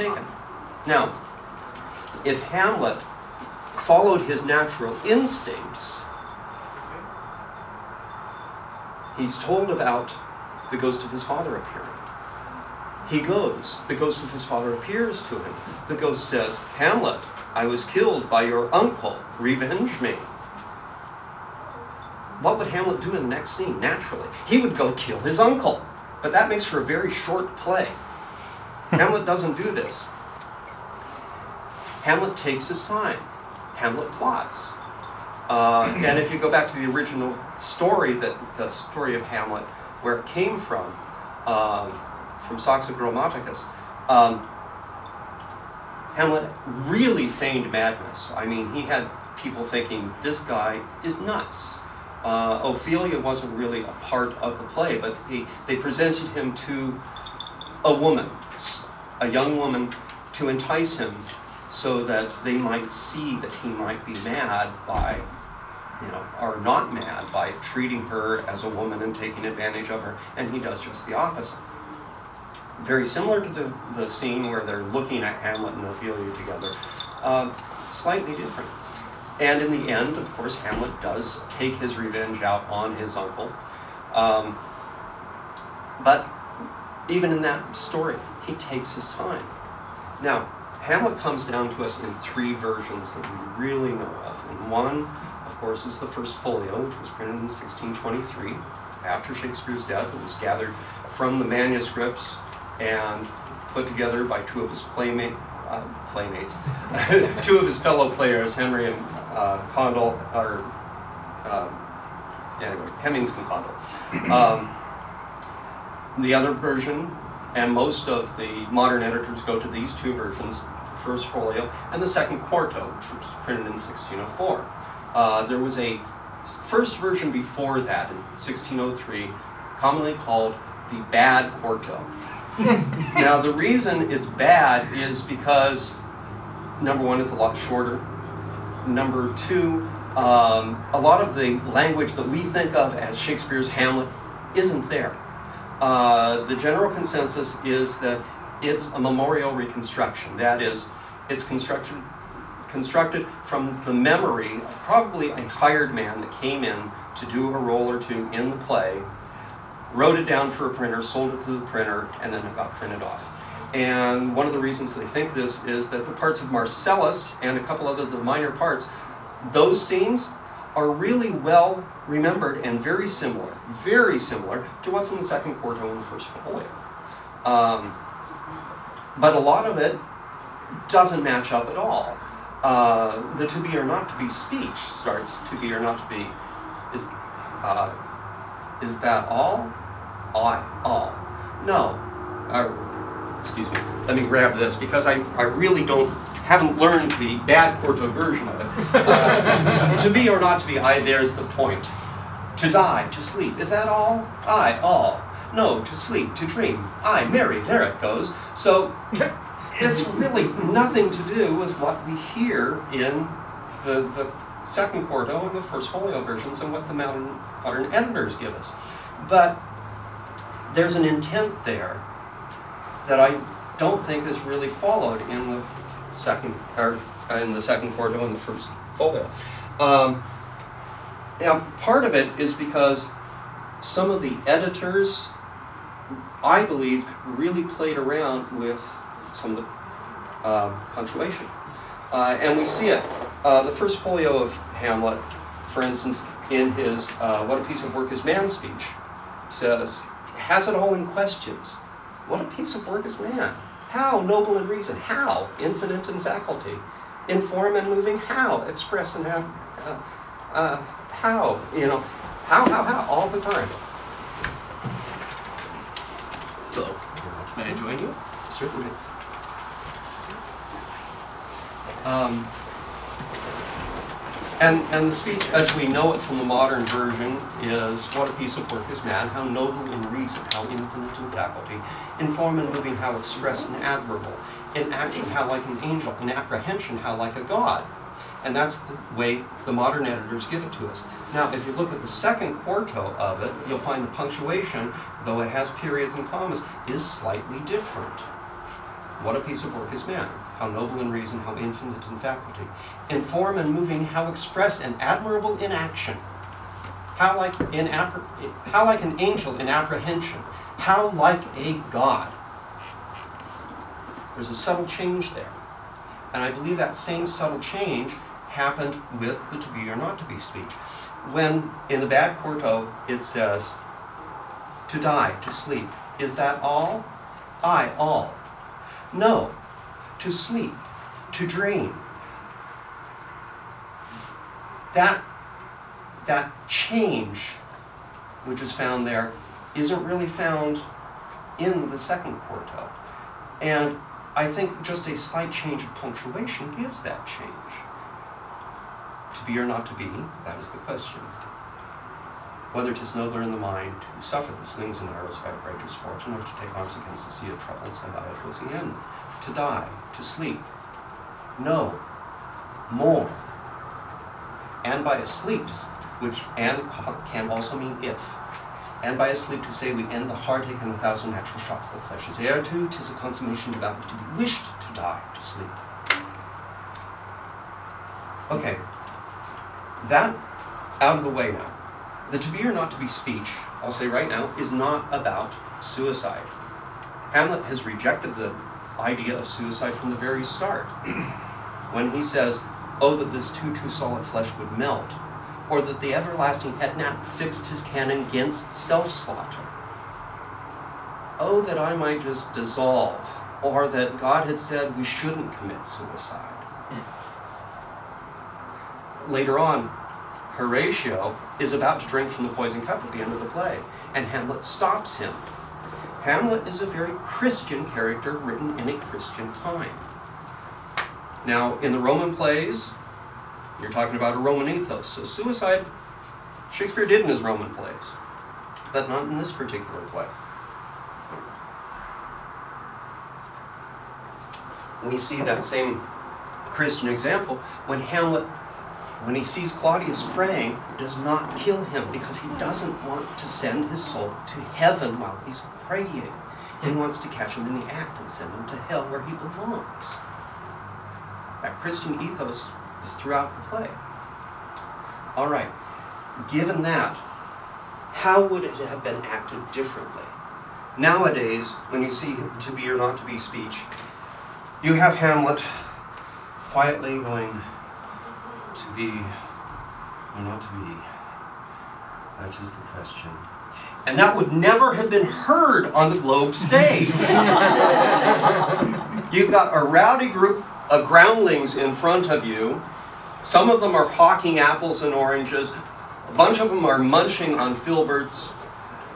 taken. Now, if Hamlet followed his natural instincts, he's told about the ghost of his father appearing. He goes. The ghost of his father appears to him. The ghost says, "Hamlet, I was killed by your uncle. Revenge me." What would Hamlet do in the next scene? Naturally, he would go kill his uncle. But that makes for a very short play. Hamlet doesn't do this. Hamlet takes his time. Hamlet plots. And if you go back to the original story, the story of Hamlet, where it came from Saxa Grammaticus, Hamlet really feigned madness. I mean, he had people thinking, this guy is nuts. Ophelia wasn't really a part of the play, but they presented him to a woman, a young woman, to entice him so that they might see that he might be mad by, or not mad by treating her as a woman and taking advantage of her, and he does just the opposite. Very similar to the scene where they're looking at Hamlet and Ophelia together, slightly different. And in the end, of course, Hamlet does take his revenge out on his uncle. But even in that story, he takes his time. Now, Hamlet comes down to us in 3 versions that we really know of. And one, of course, is the first folio, which was printed in 1623. After Shakespeare's death, it was gathered from the manuscripts and put together by 2 of his playmates, 2 of his fellow players, Henry and Condell, or anyway, Hemmings and Condell. The other version, and most of the modern editors go to these 2 versions, the first folio and the second quarto, which was printed in 1604. There was a first version before that, in 1603, commonly called the bad quarto. Now, the reason it's bad is because, number one, it's a lot shorter. Number 2, a lot of the language that we think of as Shakespeare's Hamlet isn't there. The general consensus is that it's a memorial reconstruction. That is, it's constructed from the memory of probably a hired man that came in to do a role or 2 in the play, wrote it down for a printer, sold it to the printer, and then it got printed off. And one of the reasons they think this is that the parts of Marcellus and a couple other minor parts, those scenes are really well remembered and very similar to what's in the second quarto and the first folio. But a lot of it doesn't match up at all. The to be or not to be speech starts to be or not to be. Is that all? All. No. Excuse me. Let me grab this because I really haven't learned the bad quarto version of it. To be or not to be, there's the point. To die, to sleep, is that all? All. No, to sleep, to dream, marry, there it goes. So, it's really nothing to do with what we hear in the second quarto and the first folio versions and what the modern editors give us. But there's an intent there that I don't think is really followed in the second quarto and the first folio. Now, part of it is because some of the editors, I believe, really played around with some of the punctuation. And we see it. The first folio of Hamlet, for instance, in his What a Piece of Work is Man speech, says, has it all in questions. What a piece of work is man. How, noble in reason. How, infinite in faculty. In form and moving. How, express and how. How, how, all the time. Hello. May I join you? Certainly. And the speech, as we know it from the modern version, is what a piece of work is man, how noble in reason, how infinite in faculty, in form and moving, how express and admirable, in action, how like an angel, in apprehension, how like a god. And that's the way the modern editors give it to us. Now, if you look at the second quarto of it, you'll find the punctuation, though it has periods and commas, is slightly different. What a piece of work is man, how noble in reason, how infinite in faculty, in form and moving, how express and admirable in action, how like an angel in apprehension, how like a god. There's a subtle change there. And I believe that same subtle change happened with the to be or not to be speech. When in the bad quarto it says, to die, to sleep. Is that all? Aye, all. No, to sleep, to dream. That change, which is found there, isn't really found in the second quarto. And I think just a slight change of punctuation gives that change. To be or not to be, that is the question. Whether 'tis nobler in the mind to suffer the slings and arrows of outrageous fortune, or to take arms against the sea of troubles and by opposing end, to die, to sleep, no, more, and by a sleep, which and can also mean if, and by a sleep to say we end the heartache and the thousand natural shocks the flesh is heir to, 'tis a consummation devoutly to be wished to die, to sleep. Okay, that out of the way now. The to be or not to be speech, I'll say right now, is not about suicide. Hamlet has rejected the idea of suicide from the very start. When he says, oh, that this too solid flesh would melt, or that the everlasting Etnat fixed his cannon against self-slaughter. Oh, that I might just dissolve, or that God had said we shouldn't commit suicide. Later on, Horatio is about to drink from the poison cup at the end of the play, and Hamlet stops him. Hamlet is a very Christian character written in a Christian time. Now, in the Roman plays, you're talking about a Roman ethos, so suicide, Shakespeare did in his Roman plays, but not in this particular play. We see that same Christian example when Hamlet, when he sees Claudius praying, does not kill him because he doesn't want to send his soul to heaven while he's praying. He wants to catch him in the act and send him to hell where he belongs. That Christian ethos is throughout the play. All right, given that, how would it have been acted differently? Nowadays, when you see to be or not to be speech, you have Hamlet quietly going, to be or not to be, that is the question. And that would never have been heard on the Globe stage. You've got a rowdy group of groundlings in front of you. Some of them are hawking apples and oranges. A bunch of them are munching on filberts.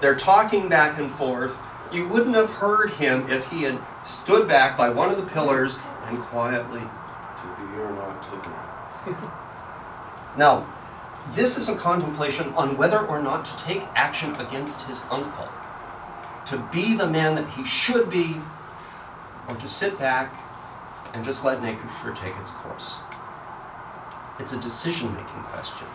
They're talking back and forth. You wouldn't have heard him if he had stood back by one of the pillars and quietly, to be or not to be. Now, this is a contemplation on whether or not to take action against his uncle. To be the man that he should be, or to sit back and just let nature take its course. It's a decision-making question.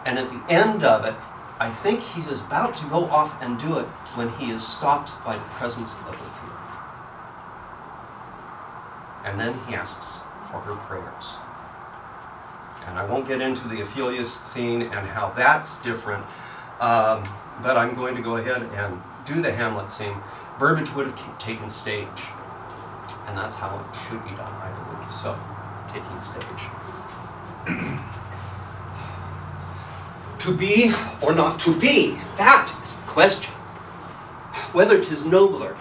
And at the end of it, I think he is about to go off and do it when he is stopped by the presence of Ophelia. And then he asks for her prayers. And I won't get into the Ophelia scene and how that's different, but I'm going to go ahead and do the Hamlet scene. Burbage would have taken stage, and that's how it should be done, I believe. So, taking stage. To be or not to be, that is the question. Whether 'tis nobler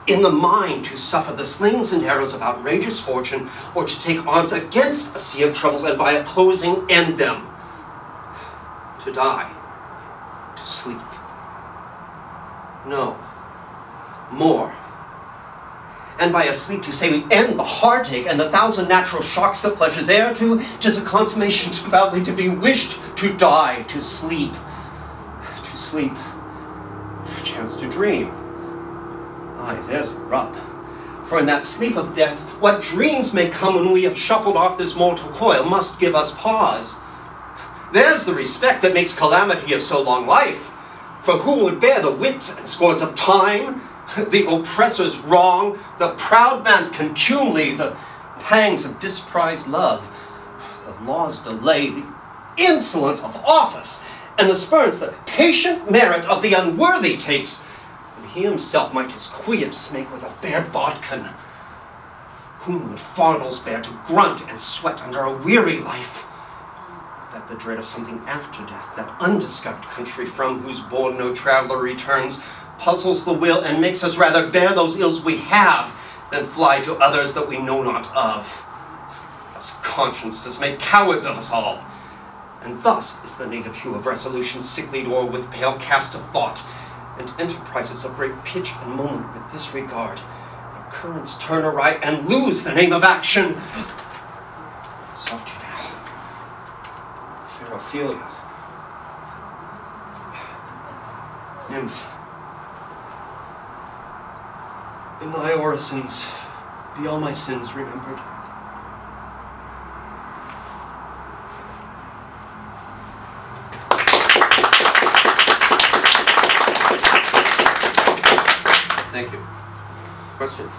in the mind to suffer the slings and arrows of outrageous fortune, or to take arms against a sea of troubles and by opposing end them. To die, to sleep. No, more. And by a sleep to say we end the heartache and the thousand natural shocks that flesh is heir to, 'tis a consummation devoutly to be wished to die, to sleep, perchance to dream. Aye, there's the rub. For in that sleep of death, what dreams may come when we have shuffled off this mortal coil must give us pause. There's the respect that makes calamity of so long life. For who would bear the whips and scorns of time? the oppressor's wrong, the proud man's contumely, the pangs of disprized love, the law's delay, the insolence of office, and the spurns the patient merit of the unworthy takes, and he himself might his quietus make with a bare bodkin. Whom would fardels bear to grunt and sweat under a weary life? That the dread of something after death, that undiscovered country from whose bourne no traveller returns, puzzles the will and makes us rather bear those ills we have than fly to others that we know not of. As conscience does make cowards of us all. And thus is the native hue of resolution sicklied o'er with pale cast of thought, and enterprises of great pitch and moment with this regard. Their currents turn awry and lose the name of action. Soft you now, fair Ophelia, nymph, in thy orisons be all my sins remembered. Thank you. Questions?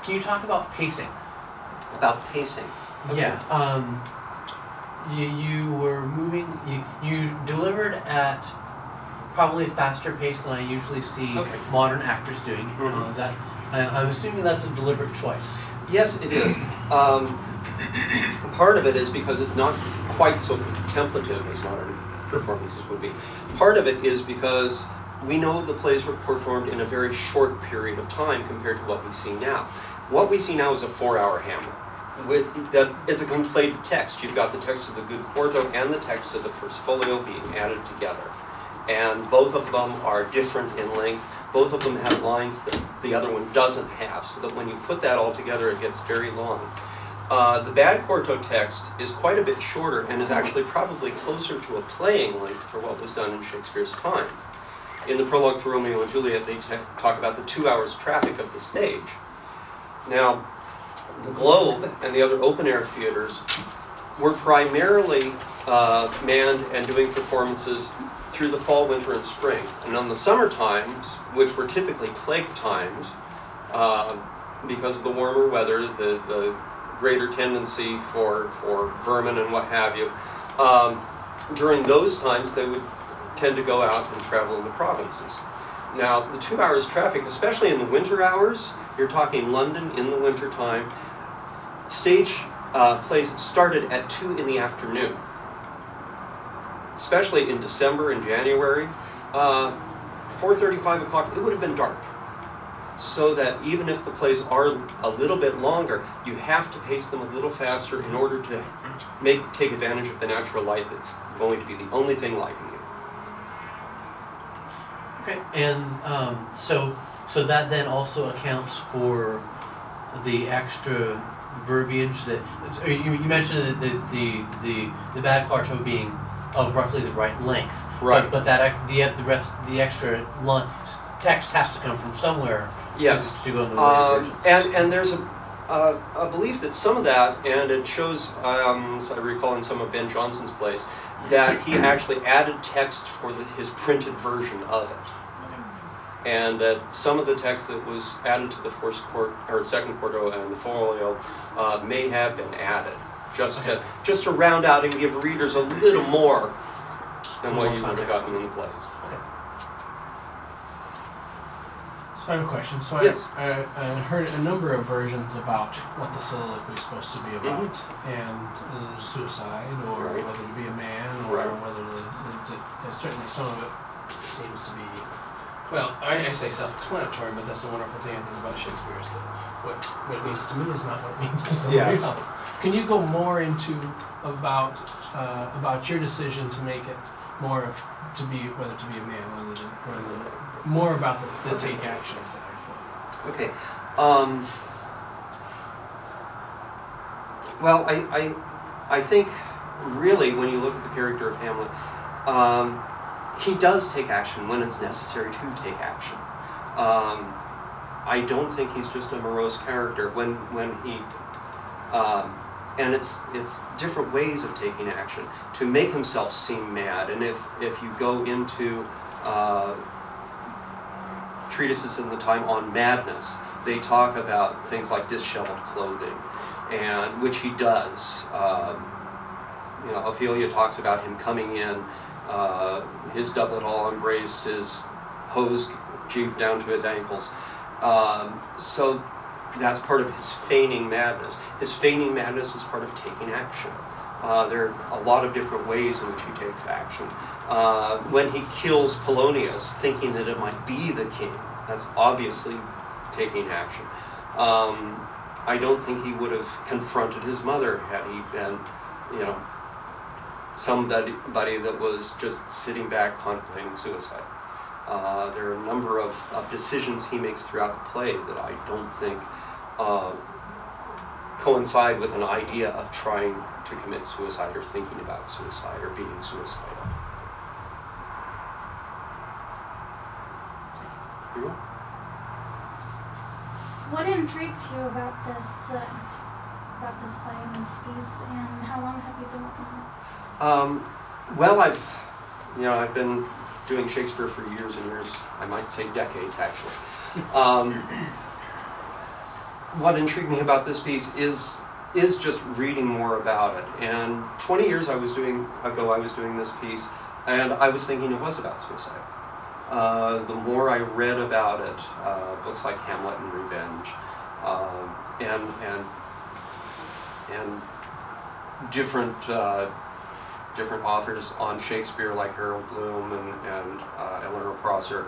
Can you talk about pacing? About pacing? Okay. Yeah. You were moving. You delivered at probably a faster pace than I usually see modern actors doing. Mm-hmm. Is that? I'm assuming that's a deliberate choice. Yes, it is. Part of it is because it's not quite so contemplative as modern performances would be. Part of it is because we know the plays were performed in a very short period of time compared to what we see now. What we see now is a 4-hour Hamlet. It's a conflated text. You've got the text of the good quarto and the text of the first folio being added together. And both of them are different in length. Both of them have lines that the other one doesn't have, so that when you put that all together, it gets very long. The bad quarto text is quite a bit shorter and is actually probably closer to a playing length for what was done in Shakespeare's time. In the prologue to Romeo and Juliet, they talk about the 2 hours traffic of the stage. Now, the Globe and the other open-air theaters were primarily manned and doing performances through the fall, winter, and spring. And on the summer times, which were typically plague times, because of the warmer weather, the greater tendency for vermin and what have you, during those times they would tend to go out and travel in the provinces. Now, the 2 hours traffic, especially in the winter hours, you're talking London in the winter time, stage plays started at 2 in the afternoon. Especially in December and January, 4:30, 5 o'clock, it would have been dark. So that even if the plays are a little bit longer, you have to pace them a little faster in order to take advantage of the natural light that's going to be the only thing lighting you. Okay. And so that then also accounts for the extra verbiage that you mentioned that the bad quarto being of roughly the right length. Right. But that the extra text has to come from somewhere. Yes. To go in the later versions. And there's a belief that some of that, and it shows, as I recall in some of Ben Jonson's plays, that he actually added text for his printed version of it. And that some of the text that was added to the second quarto and the folio may have been added, just to round out and give readers a little more than what you would have gotten in the plays. So I have a question. So yes. I heard a number of versions about what the soliloquy is supposed to be about, and suicide, or whether to be a man, or whether certainly some of it seems to be, well, I say self-explanatory, but that's the wonderful thing I think about Shakespeare is that what it means to me is not what it means to somebody else. Can you go more into about your decision to make it more to be whether to be a man, whether more about the take actions that I feel. Okay. Well, I think really when you look at the character of Hamlet, he does take action when it's necessary to take action. I don't think he's just a morose character. When he and it's different ways of taking action to make himself seem mad. And if you go into treatises in the time on madness, they talk about things like disheveled clothing, and which he does. You know, Ophelia talks about him coming in, his doublet all embraced, his hose chiefed down to his ankles. So that's part of his feigning madness. His feigning madness is part of taking action. There are a lot of different ways in which he takes action. When he kills Polonius, thinking that it might be the king, that's obviously taking action. I don't think he would have confronted his mother had he been, you know, somebody that was just sitting back contemplating suicide. There are a number of decisions he makes throughout the play that I don't think coincide with an idea of trying to commit suicide or thinking about suicide or being suicidal. What intrigued you about this play and this piece, and how long have you been working on it? Well, I've been doing Shakespeare for years and years. I might say decades, actually. What intrigued me about this piece is just reading more about it. And 20 years ago, I was doing this piece, and I was thinking it was about suicide. The more I read about it, books like Hamlet and Revenge, and different authors on Shakespeare like Harold Bloom and Eleanor Prosser,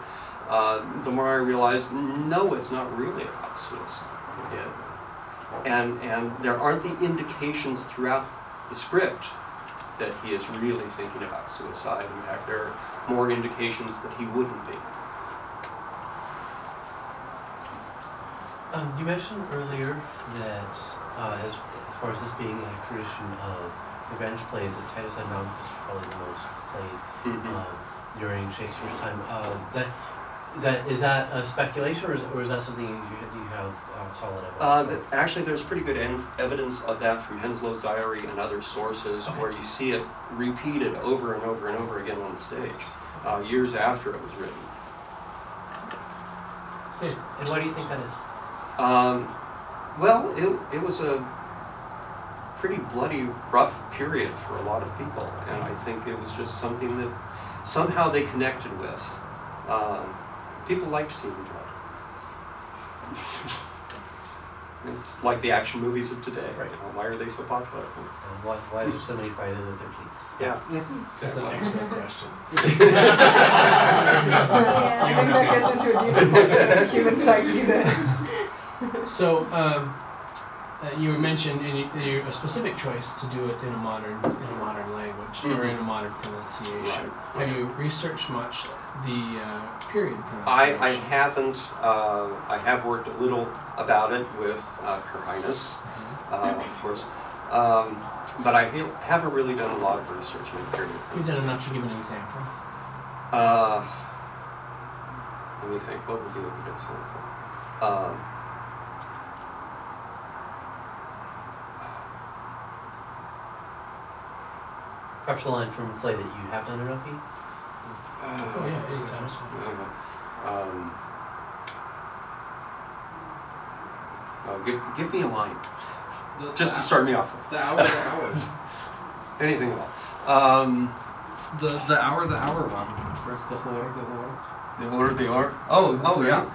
the more I realized, no, it's not really about suicide. And there aren't the indications throughout the script that he is really thinking about suicide. In fact, there are more indications that he wouldn't be. You mentioned earlier that as far as this being a tradition of revenge plays, that Titus Andronicus was probably the most played during Shakespeare's time. Is that a speculation, or is that something you have solid evidence for? Actually, there's pretty good evidence of that from Henslow's diary and other sources, where you see it repeated over and over and over again on the stage, years after it was written. And why do you think that is? Well, it was a pretty bloody, rough period for a lot of people, and I think it was just something that somehow they connected with. People liked seeing blood. It's like the action movies of today. Right. Why are they so popular? Why is there so many Friday the 13th? Yeah. That's an excellent question. Yeah, I think that gets into a deeper human psyche then. So, you mentioned a specific choice to do it in a modern language or in a modern pronunciation. Right. Have you researched much the period pronunciation? I haven't. I have worked a little about it with Her Highness, of course, but I haven't really done a lot of research in period pronunciation. Have you done enough to give an example? Let me think. What would be a good example? Perhaps a line from a play that you have done in OP? Oh yeah, anytime is fine. Give me a line, just to start me off with. The hour. Anything at all. The hour one. Where it's the whore. The or. Oh yeah.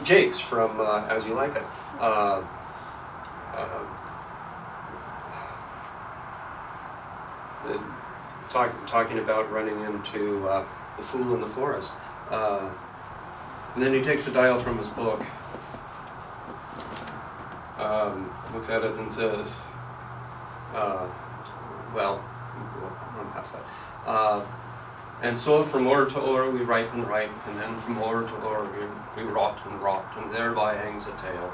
Jake's from As You Like It. Talking about running into the fool in the forest. And then he takes the dial from his book, looks at it and says, well, run past that. And so from ore to ore we ripe and ripe, and then from ore to ore we rot, and thereby hangs a tale.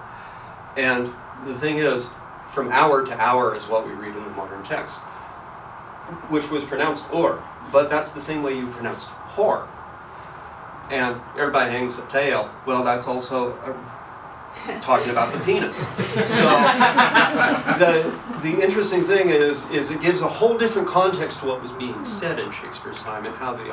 And the thing is, from hour to hour is what we read in the modern text, which was pronounced or, but that's the same way you pronounced whore. And everybody hangs a tail. Well, that's also talking about the penis. So the interesting thing is it gives a whole different context to what was being said in Shakespeare's time and how the